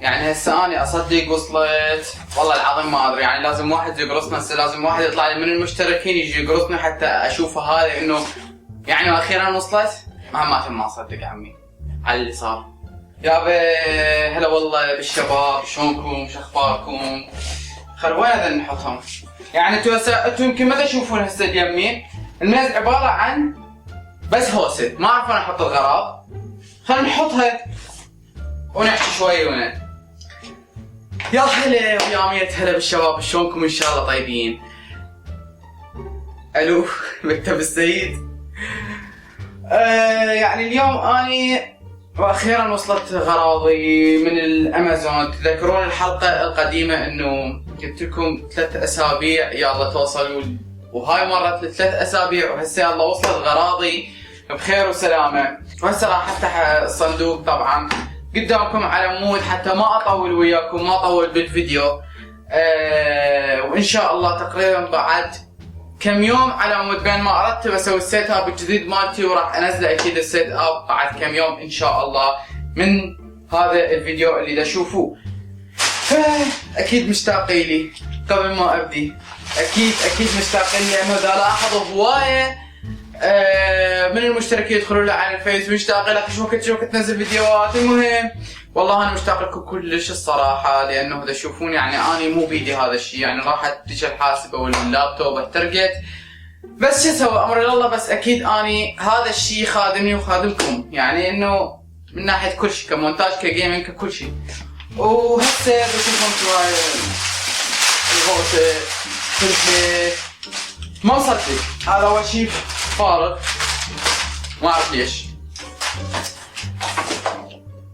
يعني هسه اني اصدق وصلت، والله العظيم ما ادري، يعني لازم واحد يقرصنا هسه، لازم واحد يطلع لي من المشتركين يجي يقرصني حتى اشوفه هذا انه يعني واخيرا وصلت. ما اصدق عمي على اللي صار. يابا هلا والله بالشباب، شلونكم؟ شو اخباركم؟ خل وين هذا نحطهم؟ يعني انتوا يمكن ما تشوفون هسه يمي الميز عباره عن بس هوسه، ما اعرف وين احط الغراض. خلينا نحطها ونحكي شوي وين. يا هلا ويا ميت هلا بالشباب، شلونكم؟ ان شاء الله طيبين. الو مكتب السيد. يعني اليوم اني واخيرا وصلت غراضي من الامازون. تذكرون الحلقه القديمه انه قلت لكم 3 اسابيع يلا توصلوا، وهاي مرت ل3 اسابيع وهسه يلا وصلت غراضي بخير وسلامه. وهسه راح افتح الصندوق طبعا قدامكم على مود حتى ما اطول وياكم، ما اطول بالفيديو. وان شاء الله تقريبا بعد كم يوم على مود بين ما ارتب اسوي السيت اب الجديد مالتي، وراح انزله اكيد السيت اب بعد كم يوم ان شاء الله من هذا الفيديو اللي تشوفوه. اكيد مشتاقين لي قبل ما ابدي، اكيد مشتاقين لي، لانه اذا لاحظوا هوايه من المشتركين يدخلون لي على الفيس مشتاق لك شو وقت تنزل فيديوهات. المهم والله انا مشتاق لكم كلش الصراحه، لانه اذا تشوفون يعني اني مو بيدي هذا الشيء، يعني راحت تجي الحاسبه واللابتوب احترقت، بس شو اسوي امر الله. بس اكيد اني هذا الشيء خادمني وخادمكم، يعني انه من ناحيه كل شيء كمونتاج كجيمنج ككل شيء. وهسه بشوفكم شوي الغوصه كل شيء ما مصدق. هذا اول شيء فارغ ما اعرف ليش.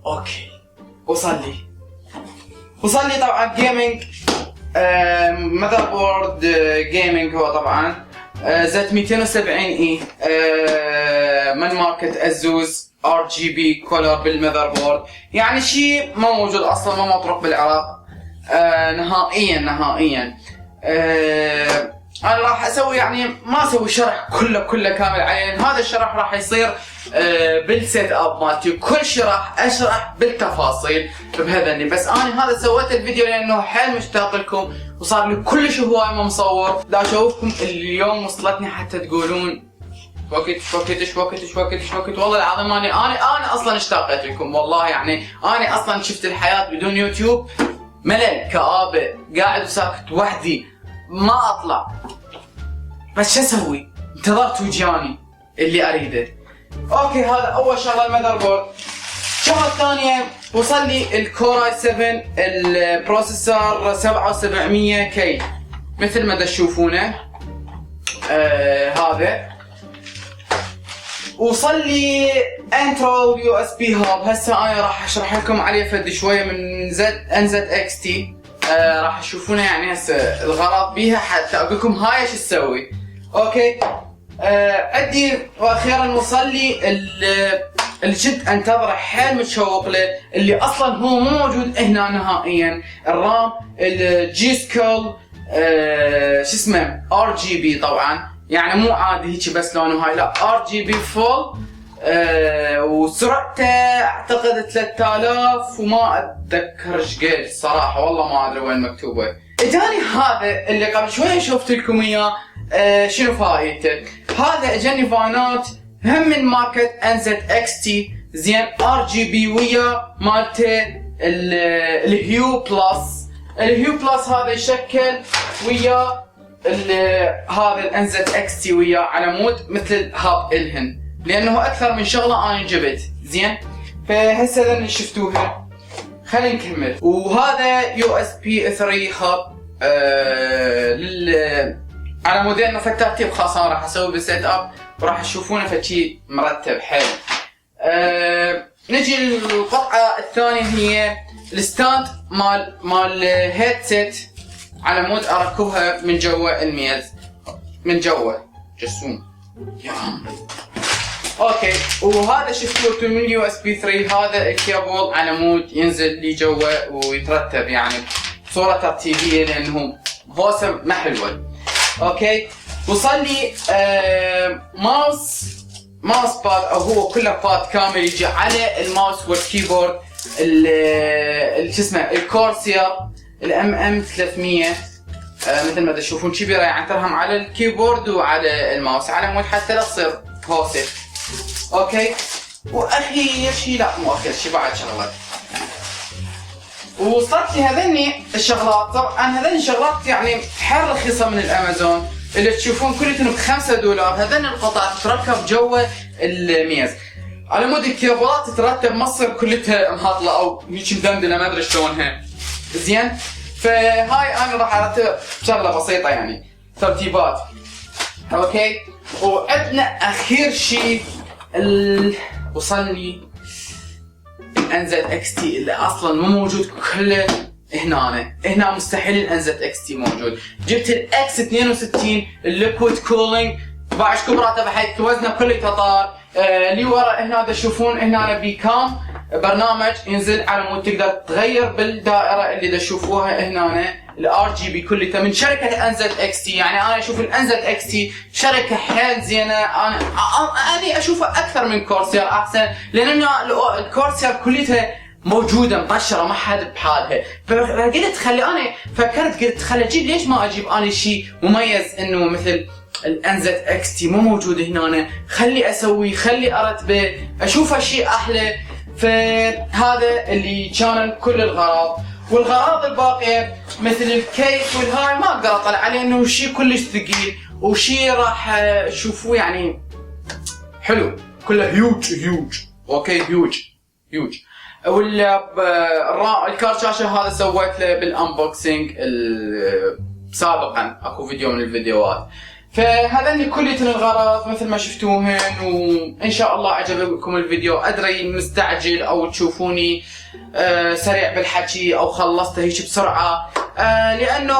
اوكي وصل لي طبعا جيمنج ماذر بورد جيمنج، هو طبعا زت 270 اي من ماركة ازوس RGB كولر بالماذر بورد، يعني شيء ما موجود اصلا، ما مطروق بالعراق نهائيا. انا راح اسوي يعني ما اسوي شرح كله كامل عليه، هذا الشرح راح يصير بالسيت اب مالتي، كل شيء راح اشرح بالتفاصيل بهذني. بس انا هذا سويت الفيديو لانه حيل مشتاق لكم، وصار لي كلش هواي ما مصور. دا اشوفكم اليوم وصلتني حتى تقولون وقت والله العظيم انا اصلا اشتاقت لكم والله. يعني انا اصلا شفت الحياه بدون يوتيوب ملل، كآبه، قاعد وساكت وحدي ما اطلع. بس شو اسوي؟ انتظرت وجاني اللي اريده. اوكي هذا اول شغله المذر بورد. الشغله الثانيه وصل لي الكور اي 7 البروسيسور 7700 كي مثل ما تشوفونه. هذا وصل لي انترو يو اس بي هاب. هسه انا راح اشرح لكم عليه فد شويه من انزد اكس تي. راح تشوفونه يعني هسه الغرض بيها حتى اقول لكم هاي ايش تسوي. اوكي عندي واخيرا وصل لي اللي كنت انتظره حيل متشوق له، اللي اصلا هو مو موجود هنا نهائيا، الرام الجي سكول شو اسمه RGB طبعا، يعني مو عادي هيك بس لونه هاي، لا RGB فول. وسرعته اعتقد 3000 وما اتذكر ايش قد صراحه، والله ما ادري وين مكتوبه. اجاني هذا اللي قبل شوي شفت لكم اياه. شنو فائدته؟ هذا اجاني فانات هم من ماركه انزد اكس تي، زين RGB ويا مالته الهيو بلس. الهيو بلس هذا يشكل ويا هذا الانزد اكس تي ويا على مود مثل هاب الهن، لانه اكثر من شغله انا جبت. زين فهسه اللي شفتوها خلينا نكمل. وهذا USB 3 هاب على موديل نفس ترتيب خاص انا راح اسوي بالسيت اب، وراح تشوفونه فشي مرتب حيل. نجي للقطعه الثانيه، هي الستاند مال هيدسيت على مود اركبها من جوا الميز، من جوا جسوم يا عمري. اوكي وهذا شفتوه من USB 3، هذا الكيبل على مود ينزل لي جوا ويترتب يعني بصوره ترتيبيه لانه هوسه ما حلوه. اوكي وصل لي ماوس باد، او هو كله باد كامل يجي على الماوس والكيبورد شو اسمه الكورسير الام ام 300 مثل ما تشوفون كبيره يعني ترهم على الكيبورد وعلى الماوس على مود حتى لا تصير هوسه. اوكي واخير شيء، لا مو اخير شيء، بعد شغلات وصلت لي هذني الشغلات. طبعا هذني الشغلات يعني حيل رخيصه من الامازون اللي تشوفون كلتهم ب$5. هذني القطع تتركب جوا الميز على مود الكيبلات تترتب مصر كلتها مهاطله او هيك مدندنه ما ادري شلونها زين. فهاي انا راح ارتب شغله بسيطه يعني ترتيبات. اوكي وعندنا اخير شيء وصلني الانزد اكس تي اللي اصلا مو موجود كله هنا مستحيل الانزد اكس تي موجود. جبت الاكس 62 الليكويد كولينج 12 كبرى تبعت وزنه كله تطار. لي ورا هنا تشوفون هنا بكام برنامج ينزل على مود تقدر تغير بالدائره اللي تشوفوها هنا الار جي بي كلها من شركه انزد اكس تي. يعني انا اشوف الانزد اكس تي شركه حيل زينه، انا اشوفها اكثر من كورسير احسن لان الكورسير كلها موجوده مطشره ما حد بحالها. فقلت خلي انا فكرت قلت خلي اجيب ليش ما اجيب انا شيء مميز انه مثل الانزد اكس تي مو موجود هنا، خلي اسوي خلي ارتبه اشوفه شيء احلى. فهذا اللي كان كل الغراض. والغراض الباقيه مثل الكيس والهاي ما اقدر اطلع عليه انه شيء كلش ثقيل وشيء راح تشوفوه يعني حلو كله هيوج. اوكي هيوج. الكارت شاشه هذا سويت له بالانبوكسنج سابقا اكو فيديو من الفيديوهات. فهذني كلية الغرض مثل ما شفتوهن وان شاء الله عجبكم الفيديو. ادري مستعجل او تشوفوني سريع بالحكي او خلصت هيك بسرعة لانه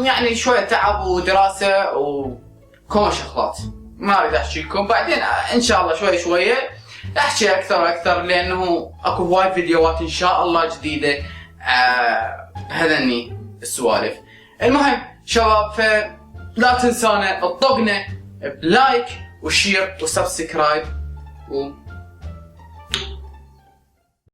يعني شوية تعب ودراسة وكم شغلات ما اريد احكي لكم. بعدين ان شاء الله شوية احكي اكثر لانه اكو هواي فيديوهات ان شاء الله جديدة بهذني السوالف. المهم شباب لا تنسونا تطقنا بلايك وشير وسبسكرايب